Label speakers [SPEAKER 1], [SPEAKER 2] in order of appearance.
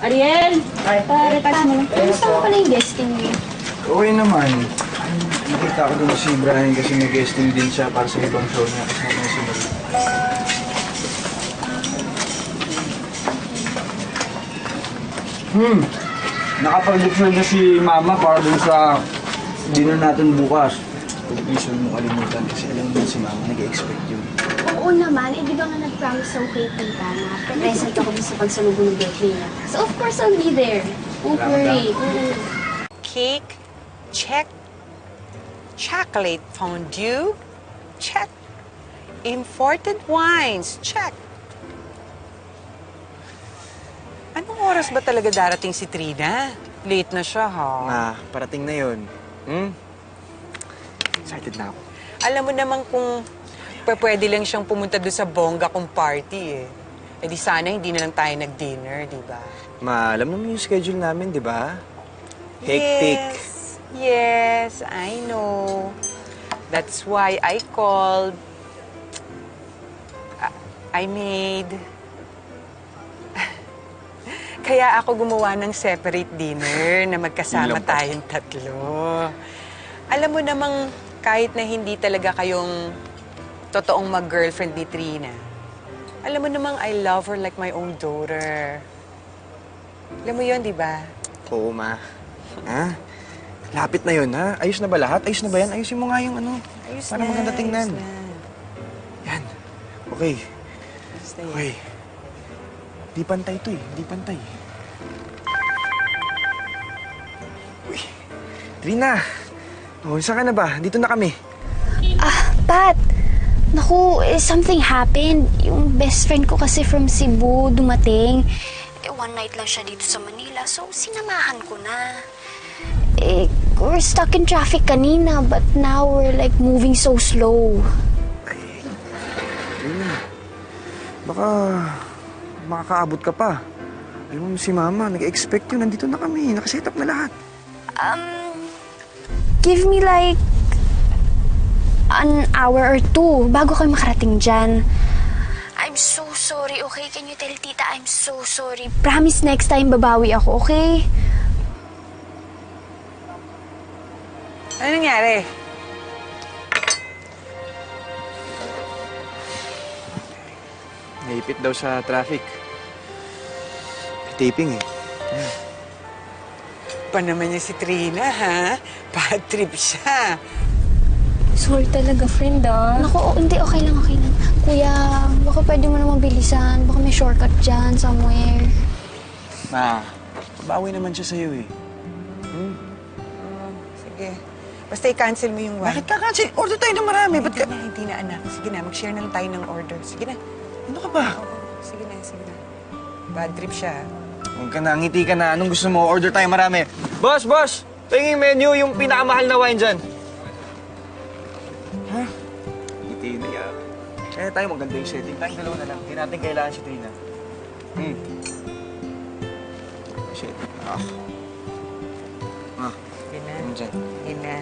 [SPEAKER 1] Ariel! Repass mo lang. Kamusta mo pala yung guesting mo?
[SPEAKER 2] Okay naman. Nakita ko doon si Brian kasi may guesting din siya para sa ibang show niya kasi may sunod. Nakapag-decide na si Mama para dun sa dinner natin bukas. Please huwag mo kalimutan kasi alam mo si Mama nag-expect yun.
[SPEAKER 1] Oo naman. Eh, di ba nga nag-promise ako kay Tita na present ako sa pagsalubong ng birthday niya. So, of course, I'll be there. Don't worry.
[SPEAKER 3] Cake? Check. Chocolate fondue? Check. Imported wines? Check. Anong oras ba talaga darating si Trina? Late na siya, ha?
[SPEAKER 2] Parating na yun. Excited na ako.
[SPEAKER 3] Alam mo naman kung pwede lang siyang pumunta doon sa bongga kong party, eh. Eh di sana hindi na lang tayo nag-dinner, di ba?
[SPEAKER 2] Alam naman yung schedule namin, di ba? Hectic.
[SPEAKER 3] Yes, I know. That's why I called. I made... Kaya ako gumawa ng separate dinner na magkasama tayong tatlo. Alam mo namang kahit na hindi talaga kayong totoong mag-girlfriend ni Trina, alam mo namang I love her like my own daughter. Alam mo yun, di ba?
[SPEAKER 2] Oo, Ma. Ha? Lapit na yun, ha? Ayos na ba lahat? Ayos na ba yan? Ayusin mo nga yung ano.
[SPEAKER 3] Ayos
[SPEAKER 2] para
[SPEAKER 3] na,
[SPEAKER 2] maganda tingnan.
[SPEAKER 3] ayos na.
[SPEAKER 2] Yan. Okay.
[SPEAKER 3] Ayos na yun.
[SPEAKER 2] Okay. Di pantay to eh. Di pantay. Uy. Trina! Oh, saan ka na ba? Dito na kami.
[SPEAKER 1] Pat! Naku, something happened. Yung best friend ko kasi from Cebu dumating. One night lang siya dito sa Manila, so sinamahan ko na. We're stuck in traffic kanina, but now we're like moving so slow.
[SPEAKER 2] Trina, baka makakaabot ka pa. Alam mo si Mama, nag-expect yun. Nandito na kami. Nakaset up na lahat.
[SPEAKER 1] Give me like an hour or two bago kayo makarating dyan. I'm so sorry, okay? Can you tell Tita I'm so sorry? Promise next time babawi ako, okay?
[SPEAKER 3] Ano nangyari?
[SPEAKER 2] Naipit daw sa traffic. Taping eh.
[SPEAKER 3] Pa naman niya si Trina, ha? Bad trip siya.
[SPEAKER 1] Sorry talaga, friend, Naku, hindi, okay lang, okay lang. Kuya, baka pwede mo naman bilisan. Baka may shortcut dyan, somewhere.
[SPEAKER 2] Ma, babawi naman siya sa'yo eh.
[SPEAKER 3] Sige. Basta i-cancel mo yung wine.
[SPEAKER 2] Bakit ka-cancel? Order tayo ng marami. Ba't ka...
[SPEAKER 3] Hindi na, anak. Sige na, mag-share na lang tayo ng order. Sige na.
[SPEAKER 2] Ano ka ba?
[SPEAKER 3] Sige na, sige na. Bad trip siya.
[SPEAKER 2] Huwag ka na, ngiti ka na. Anong gusto mo? Order tayo marami. Boss, boss! Ito yung menu, yung pinakamahal na wine dyan. Ha? Ngiti na yan. Kaya tayo maganda yung setting. Tayong dalawa na lang. Hindi natin kailangan si Trina. Shit.
[SPEAKER 3] Sige na.
[SPEAKER 2] Ano dyan?
[SPEAKER 3] Sige na.